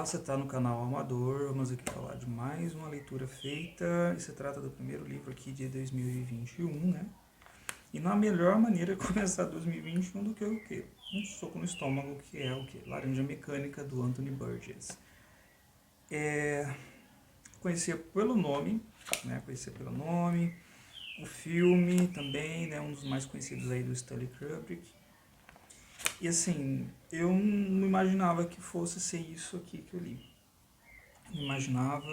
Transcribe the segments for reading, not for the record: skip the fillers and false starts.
Olá, você está no canal Amador. Vamos aqui falar de mais uma leitura feita. E se trata do primeiro livro aqui de 2021, né? E não há melhor maneira de começar 2021 do que o quê? Um soco no estômago, que é o quê? Laranja Mecânica, do Anthony Burgess. Conhecia pelo nome, né? Conhecia pelo nome. O filme também, né? Um dos mais conhecidos aí do Stanley Kubrick. E assim, eu não imaginava que fosse ser isso aqui que eu li. Não imaginava.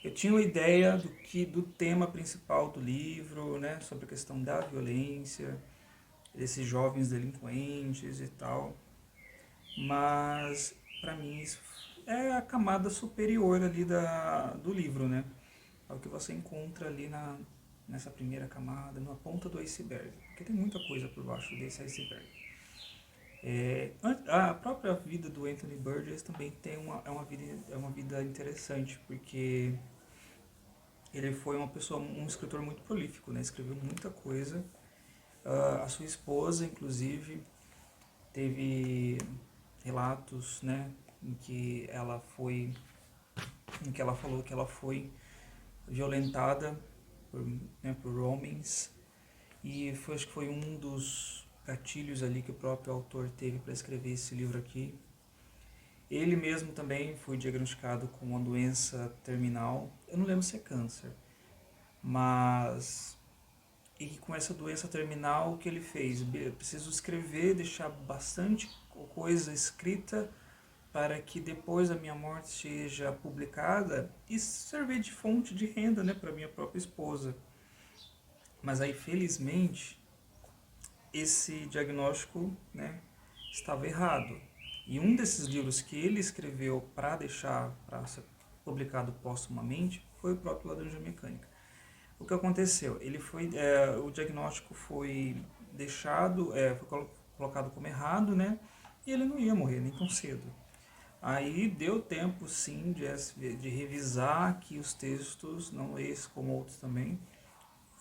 Eu tinha uma ideia do tema principal do livro, né, sobre a questão da violência, desses jovens delinquentes e tal, mas para mim isso é a camada superior ali do livro, né? É o que você encontra ali nessa primeira camada, na ponta do iceberg, porque tem muita coisa por baixo desse iceberg. A própria vida do Anthony Burgess também é uma vida interessante, porque ele foi uma pessoa, um escritor muito prolífico, né? Escreveu muita coisa. A sua esposa, inclusive, teve relatos, né, em que ela falou que ela foi violentada por homens, e acho que foi um dos gatilhos ali que o próprio autor teve para escrever esse livro aqui. Ele mesmo também foi diagnosticado com uma doença terminal. Eu não lembro se é câncer, mas e com essa doença terminal, o que ele fez? Eu preciso escrever, deixar bastante coisa escrita para que depois da minha morte seja publicada e servir de fonte de renda, né, para minha própria esposa. Mas aí, felizmente, esse diagnóstico, né, estava errado. E um desses livros que ele escreveu para ser publicado póstumamente foi o próprio Laranja Mecânica. O que aconteceu? O diagnóstico foi deixado, foi colocado como errado, né? E ele não ia morrer nem tão cedo. Aí deu tempo, sim, de revisar aqui os textos, não esse como outros também,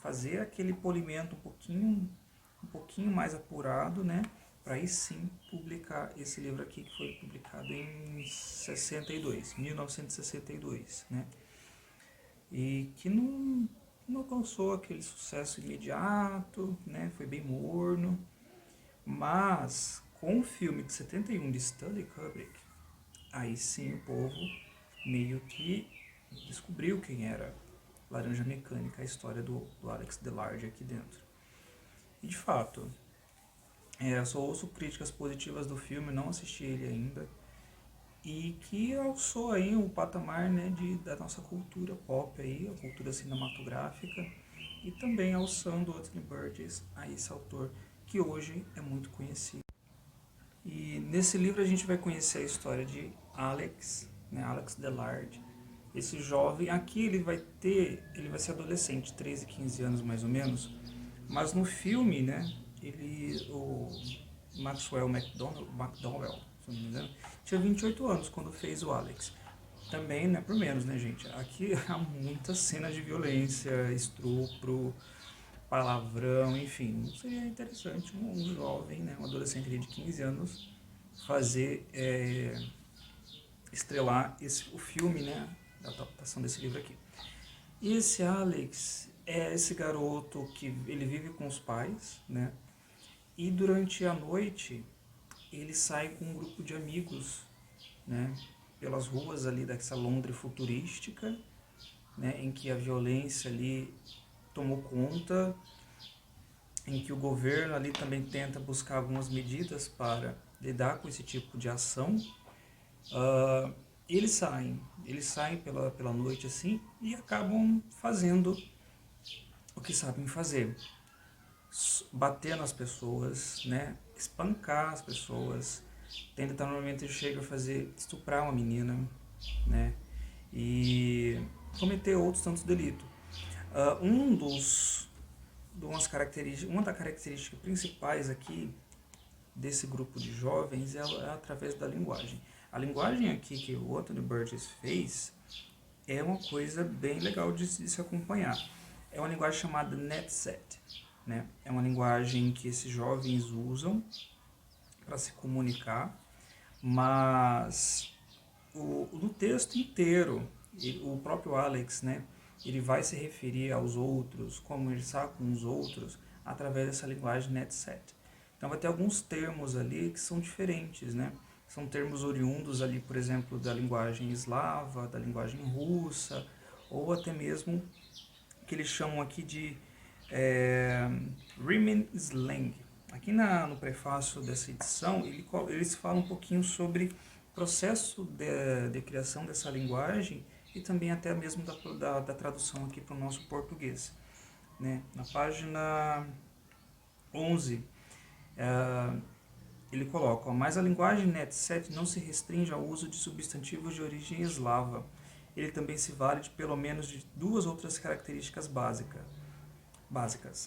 fazer aquele polimento um pouquinho mais apurado, né? Para aí sim publicar esse livro aqui, que foi publicado em 1962, né? E que não alcançou aquele sucesso imediato, né? Foi bem morno, mas com o filme de 71 de Stanley Kubrick, aí sim o povo meio que descobriu quem era Laranja Mecânica, a história do Alex Delarge aqui dentro. E de fato, eu só ouço críticas positivas do filme, não assisti ele ainda, e que alçou aí o patamar, né, da nossa cultura pop aí, a cultura cinematográfica, e também alçando Anthony Burgess a esse autor que hoje é muito conhecido. E nesse livro a gente vai conhecer a história de Alex, né, Alex Delarge. Esse jovem aqui ele vai ser adolescente, 13, 15 anos mais ou menos, mas no filme, né, o Maxwell McDowell, se não me engano, tinha 28 anos quando fez o Alex. Também não é por menos, né, gente? Aqui há muitas cenas de violência, estupro, palavrão, enfim. Seria interessante um jovem, né, um adolescente de 15 anos, fazer, estrelar o filme, né, da adaptação desse livro aqui. E esse Alex é esse garoto que ele vive com os pais, né? E durante a noite ele sai com um grupo de amigos, né? Pelas ruas ali dessa Londres futurística, né? Em que a violência ali tomou conta, em que o governo ali também tenta buscar algumas medidas para lidar com esse tipo de ação. Uh, eles saem pela noite assim e acabam fazendo o que sabem fazer. Bater nas pessoas, né? Espancar as pessoas. Tem normalmente ele chega a estuprar uma menina, né? E cometer outros tantos delitos. Uma das características principais aqui desse grupo de jovens é através da linguagem. A linguagem aqui que o Anthony Burgess fez é uma coisa bem legal de se acompanhar. É uma linguagem chamada NetSet, né? É uma linguagem que esses jovens usam para se comunicar, mas no texto inteiro, o próprio Alex, né, ele vai se referir aos outros, conversar com os outros, através dessa linguagem netset. Então vai ter alguns termos ali que são diferentes, né? São termos oriundos ali, por exemplo, da linguagem eslava, da linguagem russa, ou até mesmo que eles chamam aqui de Riemann Slang. Aqui no prefácio dessa edição, eles falam um pouquinho sobre o processo de criação dessa linguagem e também até mesmo da tradução aqui para o nosso português. Né? Na página 11, ele coloca, mas a linguagem netset não se restringe ao uso de substantivos de origem eslava. Ele também se vale de pelo menos de duas outras características básicas.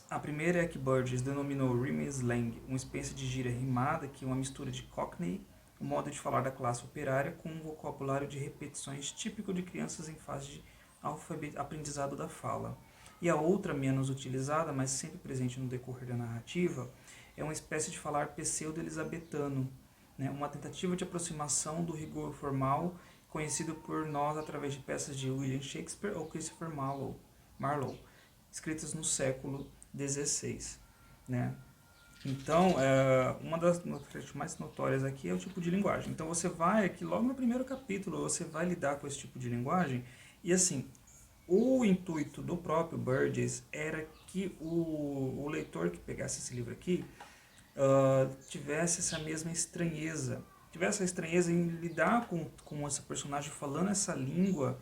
A primeira é que Burgess denominou Riemann Slang, uma espécie de gíria rimada que é uma mistura de Cockney, o modo de falar da classe operária, com um vocabulário de repetições típico de crianças em fase de aprendizado da fala. E a outra, menos utilizada, mas sempre presente no decorrer da narrativa, é uma espécie de falar pseudo-elisabetano, né? Uma tentativa de aproximação do rigor formal conhecido por nós através de peças de William Shakespeare ou Christopher Marlowe, escritas no século XVI. Né? Então, uma das mais notórias aqui é o tipo de linguagem. Então, você vai aqui, logo no primeiro capítulo, você vai lidar com esse tipo de linguagem. E assim, o intuito do próprio Burgess era que o leitor que pegasse esse livro aqui tivesse essa mesma estranheza. Tivesse a estranheza em lidar com essa personagem falando essa língua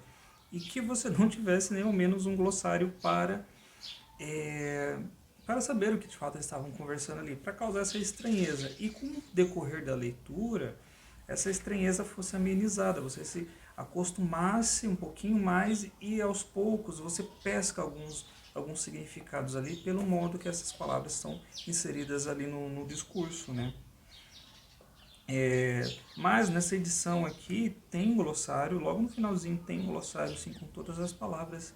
e que você não tivesse nem ao menos um glossário para saber o que de fato eles estavam conversando ali, para causar essa estranheza. E com o decorrer da leitura, essa estranheza fosse amenizada, você se acostumasse um pouquinho mais e aos poucos você pesca alguns significados ali pelo modo que essas palavras são inseridas ali no discurso, né? Mas nessa edição aqui tem um glossário, logo no finalzinho tem um glossário assim, com todas as palavras,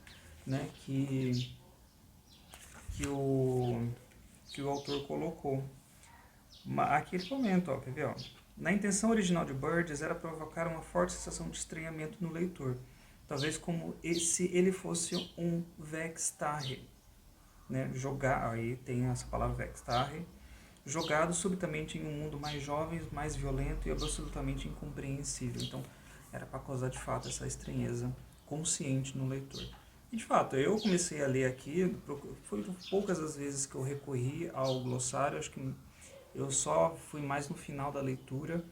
né, que o autor colocou. Aqui ele comenta, ó, quer ver? Ó, na intenção original de Burgess era provocar uma forte sensação de estranhamento no leitor, talvez como se ele fosse um vextarre, né, jogar, aí tem essa palavra vextarre, jogado subitamente em um mundo mais jovem, mais violento e absolutamente incompreensível. Então, era para causar de fato essa estranheza consciente no leitor. E de fato, eu comecei a ler aqui, foi poucas as vezes que eu recorri ao glossário, acho que eu só fui mais no final da leitura.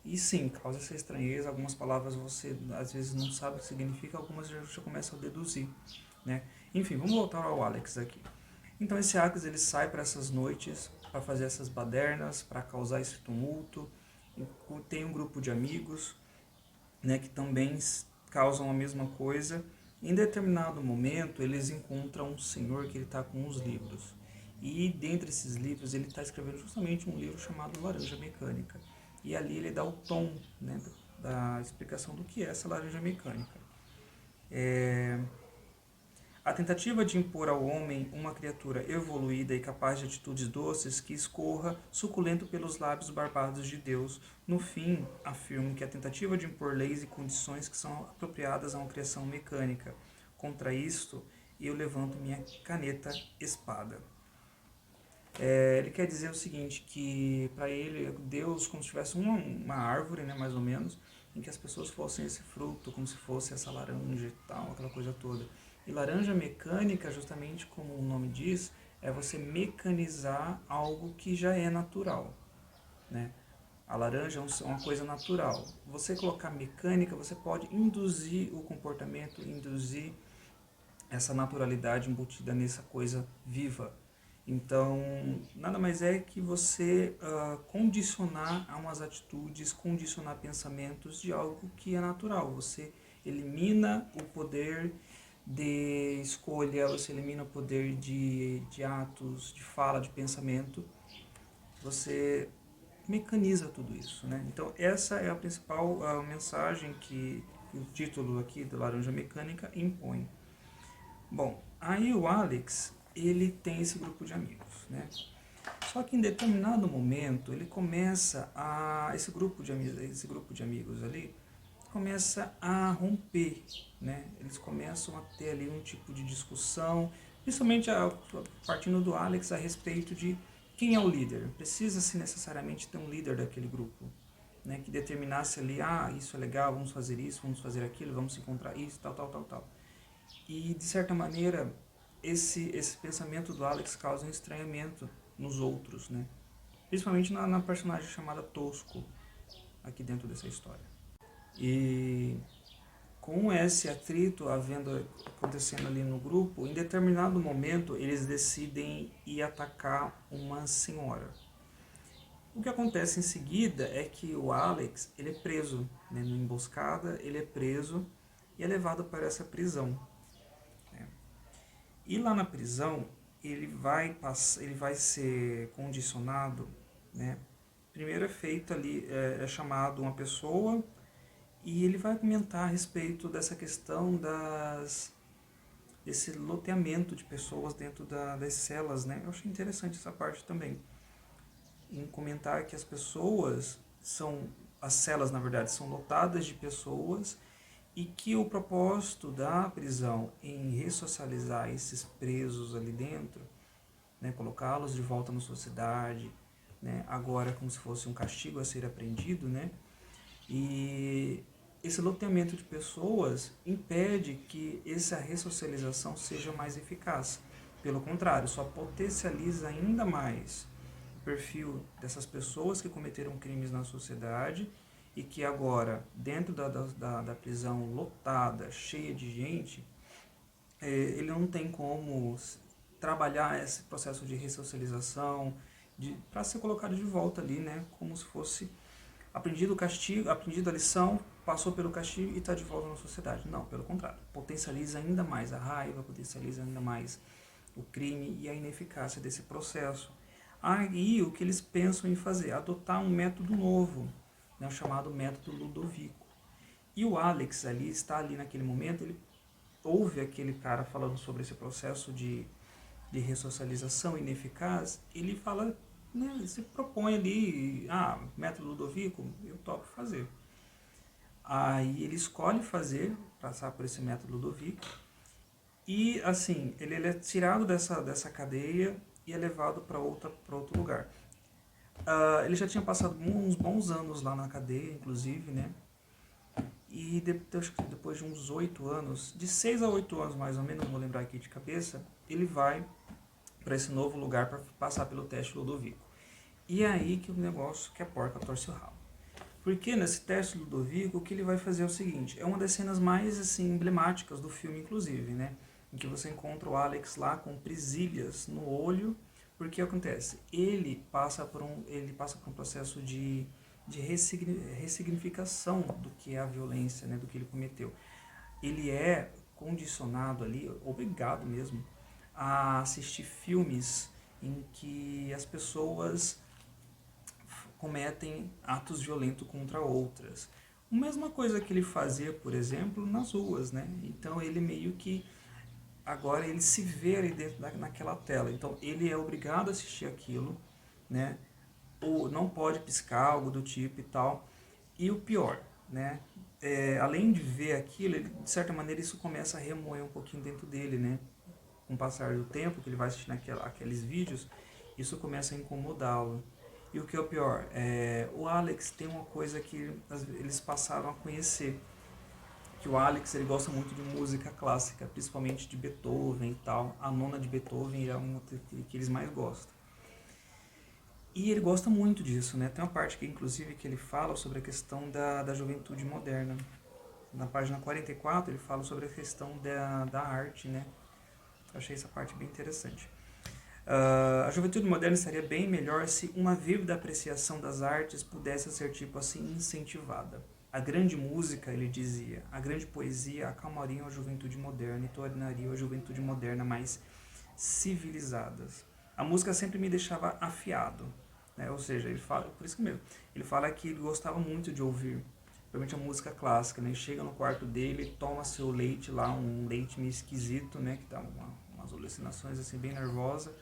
E sim, causa essa estranheza, algumas palavras você às vezes não sabe o que significa, algumas já começa a deduzir. Né? Enfim, vamos voltar ao Alex aqui. Então esse Alex ele sai para essas noites, para fazer essas badernas, para causar esse tumulto. Tem um grupo de amigos, né, que também causam a mesma coisa. Em determinado momento, eles encontram um senhor que ele está com uns livros. E dentre esses livros, ele está escrevendo justamente um livro chamado Laranja Mecânica. E ali ele dá o tom, né, da explicação do que é essa laranja mecânica. A tentativa de impor ao homem uma criatura evoluída e capaz de atitudes doces que escorra suculento pelos lábios barbados de Deus, no fim, afirmo que a tentativa de impor leis e condições que são apropriadas a uma criação mecânica. Contra isto, eu levanto minha caneta espada. Ele quer dizer o seguinte, que para ele, Deus, como se tivesse uma árvore, né, mais ou menos, em que as pessoas fossem esse fruto, como se fosse essa laranja e tal, aquela coisa toda. E laranja mecânica, justamente como o nome diz, é você mecanizar algo que já é natural. Né? A laranja é uma coisa natural. Você colocar mecânica, você pode induzir o comportamento, induzir essa naturalidade embutida nessa coisa viva. Então, nada mais é que você condicionar a umas atitudes, condicionar pensamentos de algo que é natural. Você elimina o poder de escolha, você elimina o poder de atos, de fala, de pensamento. Você mecaniza tudo isso. Né? Então, essa é a principal mensagem que o título aqui da Laranja Mecânica impõe. Bom, aí o Alex, ele tem esse grupo de amigos, né? Só que em determinado momento ele começa esse grupo de amigos ali começa a romper, né? Eles começam a ter ali um tipo de discussão, principalmente partindo do Alex a respeito de quem é o líder. Precisa-se necessariamente ter um líder daquele grupo, né? Que determinasse ali, isso é legal, vamos fazer isso, vamos fazer aquilo, vamos encontrar isso, tal, tal, tal, tal. E, de certa maneira, esse pensamento do Alex causa um estranhamento nos outros, né? Principalmente na personagem chamada Tosco, aqui dentro dessa história. E com esse atrito acontecendo ali no grupo, em determinado momento eles decidem ir atacar uma senhora. O que acontece em seguida é que o Alex ele é preso, né, numa emboscada, ele é preso e é levado para essa prisão. Né? E lá na prisão ele vai ser condicionado, né? Primeiro é feito ali, é chamado uma pessoa e ele vai comentar a respeito dessa questão desse loteamento de pessoas dentro das celas, né? Eu achei interessante essa parte também, em comentar que as celas na verdade são lotadas de pessoas e que o propósito da prisão em ressocializar esses presos ali dentro, né, colocá-los de volta na sociedade, né, agora como se fosse um castigo a ser aprendido, né, e esse loteamento de pessoas impede que essa ressocialização seja mais eficaz. Pelo contrário, só potencializa ainda mais o perfil dessas pessoas que cometeram crimes na sociedade e que agora, dentro da prisão lotada, cheia de gente, ele não tem como trabalhar esse processo de ressocialização, para ser colocado de volta ali, né, como se fosse aprendido o castigo, aprendido a lição, passou pelo castigo e está de volta na sociedade. Não, pelo contrário, potencializa ainda mais a raiva, potencializa ainda mais o crime e a ineficácia desse processo. Aí o que eles pensam em fazer? Adotar um método novo, né, chamado método Ludovico. E o Alex ali está ali naquele momento, ele ouve aquele cara falando sobre esse processo de ressocialização ineficaz, ele fala, né, se propõe ali, método Ludovico, eu topo fazer. Aí ele escolhe passar por esse método Ludovico, e assim, ele é tirado dessa cadeia e é levado para outro lugar. Ele já tinha passado uns bons anos lá na cadeia, inclusive, né? E depois de uns 8 anos, de 6 a 8 anos mais ou menos, não vou lembrar aqui de cabeça, ele vai para esse novo lugar para passar pelo teste Ludovico. E é aí que o negócio, que a porca torce o rabo. Porque nesse teste Ludovico, o que ele vai fazer é o seguinte, é uma das cenas mais assim, emblemáticas do filme, inclusive, né? Em que você encontra o Alex lá com presilhas no olho, porque acontece, ele passa por um processo de ressignificação do que é a violência, né, do que ele cometeu. Ele é condicionado ali, obrigado mesmo, a assistir filmes em que as pessoas cometem atos violentos contra outras. A mesma coisa que ele fazia, por exemplo, nas ruas, né? Então ele meio que agora ele se vê ali dentro naquela tela. Então ele é obrigado a assistir aquilo, né? Ou não pode piscar, algo do tipo e tal. E o pior, né? Além de ver aquilo, ele, de certa maneira isso começa a remoer um pouquinho dentro dele, né? Com o passar do tempo que ele vai assistindo aqueles vídeos, isso começa a incomodá-lo. E o que é o pior, o Alex tem uma coisa que eles passaram a conhecer, que o Alex ele gosta muito de música clássica, principalmente de Beethoven e tal. A nona de Beethoven é uma que eles mais gostam. E ele gosta muito disso, né? Tem uma parte que inclusive que ele fala sobre a questão da juventude moderna. Na página 44 ele fala sobre a questão da arte, né? Eu achei essa parte bem interessante. A juventude moderna estaria bem melhor se uma vívida apreciação das artes pudesse ser tipo assim incentivada. A grande música, ele dizia, a grande poesia acalmaria a juventude moderna e tornaria a juventude moderna mais civilizadas. A música sempre me deixava afiado, né? Ou seja, ele fala, por isso mesmo, ele fala que ele gostava muito de ouvir, principalmente a música clássica, né? Ele chega no quarto dele, toma seu leite lá, um leite meio esquisito, né? Que dá umas alucinações assim bem nervosa,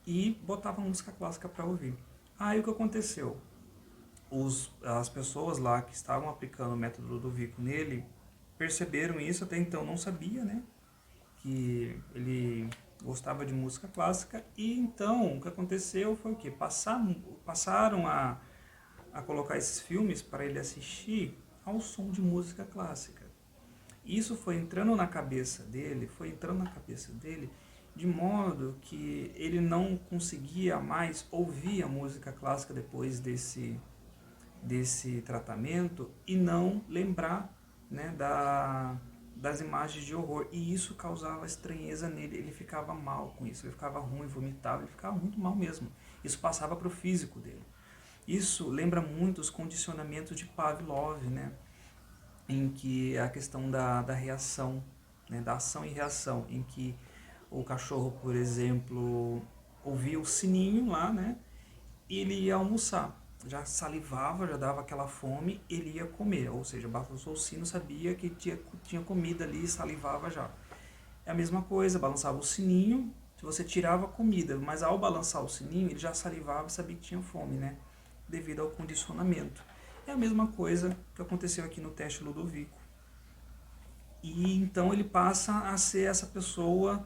e botava música clássica para ouvir. Aí o que aconteceu? as pessoas lá que estavam aplicando o método Ludovico nele perceberam isso, até então não sabia, né? Que ele gostava de música clássica, e então o que aconteceu foi o quê? Passaram a colocar esses filmes para ele assistir ao som de música clássica. Isso foi entrando na cabeça dele, de modo que ele não conseguia mais ouvir a música clássica depois desse tratamento e não lembrar, né, das imagens de horror. E isso causava estranheza nele, ele ficava mal com isso, ele ficava ruim, vomitava, ele ficava muito mal mesmo. Isso passava para o físico dele. Isso lembra muito os condicionamentos de Pavlov, né, em que a questão da reação, né, da ação e reação, em que o cachorro, por exemplo, ouvia o sininho lá, né, e ele ia almoçar. Já salivava, já dava aquela fome, ele ia comer. Ou seja, balançou o sino, sabia que tinha comida ali e salivava já. É a mesma coisa, balançava o sininho, se você tirava a comida, mas ao balançar o sininho, ele já salivava e sabia que tinha fome, né? Devido ao condicionamento. É a mesma coisa que aconteceu aqui no teste Ludovico. E então ele passa a ser essa pessoa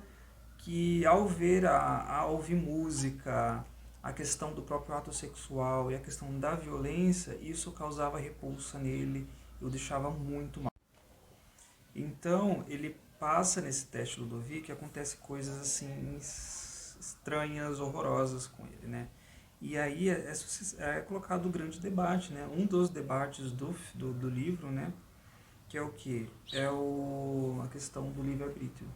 que ao ouvir música, a questão do próprio ato sexual e a questão da violência, isso causava repulsa nele e o deixava muito mal. Então ele passa nesse teste Ludovico e acontece coisas assim estranhas, horrorosas com ele, né? E aí é colocado o grande debate, né? Um dos debates do livro, né? Que é o que? A questão do livre-arbítrio.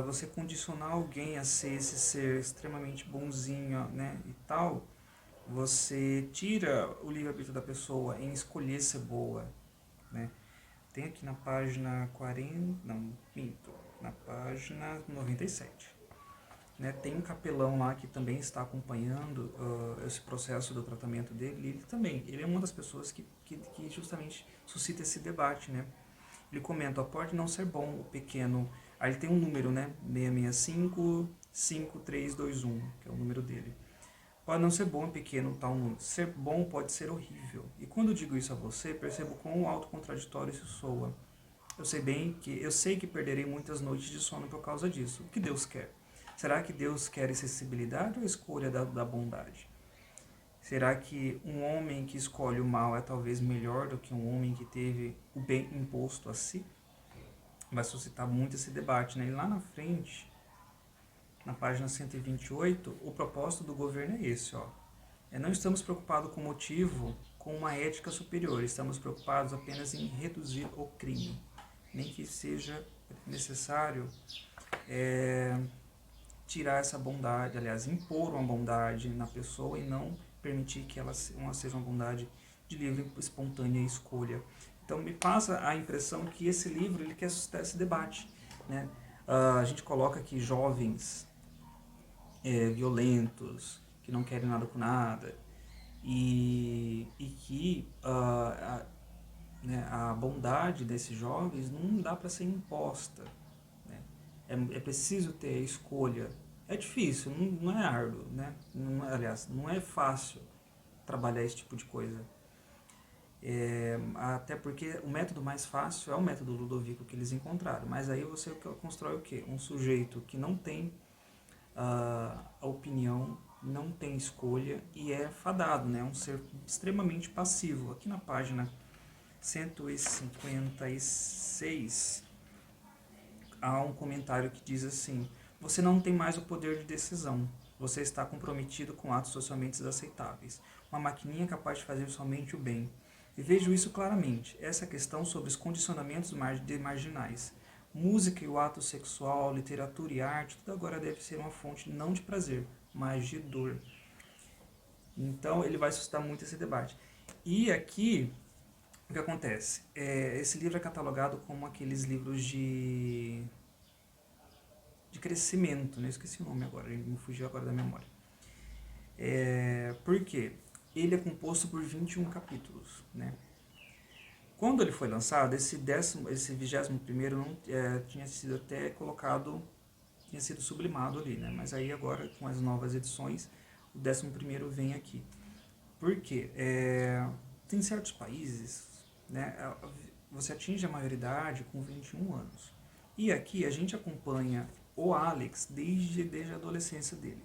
Você condicionar alguém a ser esse ser extremamente bonzinho, né, e tal, você tira o livre-arbítrio da pessoa em escolher ser boa, né? Tem aqui na página 40, não, minto, na página 97. Né, tem um capelão lá que também está acompanhando esse processo do tratamento dele. Ele é uma das pessoas que justamente suscita esse debate, né? Ele comenta, ó, pode não ser bom o pequeno. Aí ele tem um número, né? 6655321, que é o número dele. Pode não ser bom o pequeno tal número. Ser bom pode ser horrível. E quando eu digo isso a você, percebo quão autocontradictório isso soa. Eu sei que perderei muitas noites de sono por causa disso. O que Deus quer? Será que Deus quer acessibilidade ou a escolha da bondade? Será que um homem que escolhe o mal é talvez melhor do que um homem que teve o bem imposto a si? Vai suscitar muito esse debate, né? E lá na frente, na página 128, o propósito do governo é esse, ó. Não estamos preocupados com o motivo, com uma ética superior, estamos preocupados apenas em reduzir o crime. Nem que seja necessário tirar essa bondade, aliás, impor uma bondade na pessoa e não permitir que ela seja uma bondade de livre, espontânea escolha. Então me passa a impressão que esse livro ele quer suscitar esse debate, né? A gente coloca aqui jovens violentos, que não querem nada com nada, e que né, a bondade desses jovens não dá para ser imposta. Né? É preciso ter a escolha. É difícil, não é árduo, né? Aliás, não é fácil trabalhar esse tipo de coisa. Até porque o método mais fácil é o método Ludovico que eles encontraram. Mas aí você constrói o quê? Um sujeito que não tem a opinião, não tem escolha e é fadado, né? Um ser extremamente passivo. Aqui na página 156 há um comentário que diz assim: você não tem mais o poder de decisão. Você está comprometido com atos socialmente aceitáveis. Uma maquininha capaz de fazer somente o bem. E vejo isso claramente. Essa questão sobre os condicionamentos marginais. Música e o ato sexual, literatura e arte, tudo agora deve ser uma fonte não de prazer, mas de dor. Então ele vai suscitar muito esse debate. E aqui, o que acontece? Esse livro é catalogado como aqueles livros de crescimento, né? Eu esqueci o nome agora, ele me fugiu agora da memória. Por quê? Ele é composto por 21 capítulos, né? Quando ele foi lançado, esse 21º não, tinha sido até colocado, tinha sido sublimado ali, né? Mas aí agora, com as novas edições, o 11º vem aqui. Por quê? Tem certos países, né, você atinge a maioridade com 21 anos. E aqui a gente acompanha o Alex desde a adolescência dele,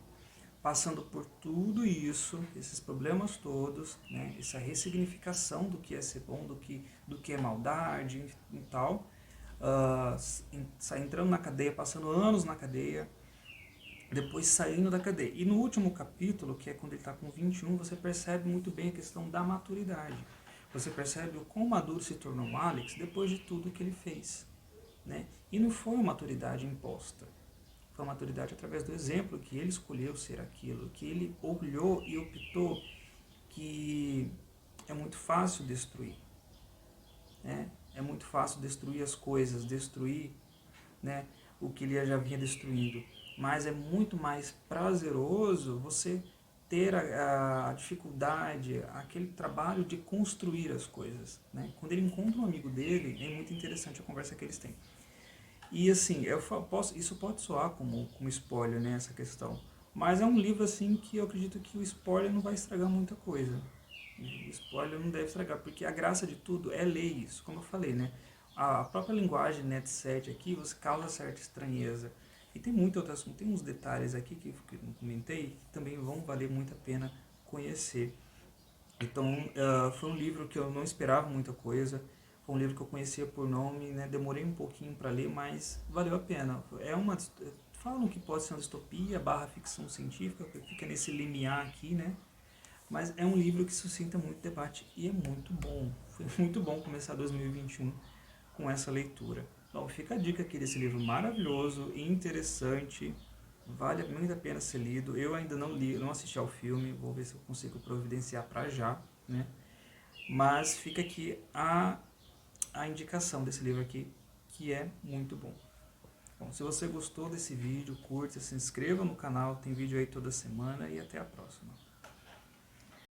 passando por tudo isso, esses problemas todos, né, essa ressignificação do que é ser bom, do que é maldade e tal, entrando na cadeia, passando anos na cadeia, depois saindo da cadeia. E no último capítulo, que é quando ele está com 21, você percebe muito bem a questão da maturidade. Você percebe o quão maduro se tornou o Alex depois de tudo que ele fez. Né? E não foi uma maturidade imposta. Foi uma maturidade através do exemplo que ele escolheu ser aquilo, que ele olhou e optou que é muito fácil destruir. Né? É muito fácil destruir as coisas, destruir, né, o que ele já vinha destruindo. Mas é muito mais prazeroso você ter a dificuldade, aquele trabalho de construir as coisas. Né? Quando ele encontra um amigo dele, é muito interessante a conversa que eles têm. E assim, isso pode soar como spoiler, né, essa questão. Mas é um livro assim que eu acredito que o spoiler não vai estragar muita coisa. O spoiler não deve estragar, porque a graça de tudo é ler isso, como eu falei, né? A própria linguagem net 7 aqui, você causa certa estranheza. E tem tem uns detalhes aqui que eu não comentei, que também vão valer muito a pena conhecer. Então, foi um livro que eu não esperava muita coisa, foi um livro que eu conhecia por nome, né? Demorei um pouquinho para ler, mas valeu a pena. Falam que pode ser uma distopia barra ficção científica, fica nesse limiar aqui, né? Mas é um livro que suscita muito debate e é muito bom. Foi muito bom começar 2021 com essa leitura. Então fica a dica aqui desse livro maravilhoso, interessante, vale muito a pena ser lido. Eu ainda não li, não assisti ao filme, vou ver se eu consigo providenciar para já, né? Mas fica aqui a indicação desse livro aqui, que é muito bom. Bom, se você gostou desse vídeo, curta, se inscreva no canal, tem vídeo aí toda semana e até a próxima.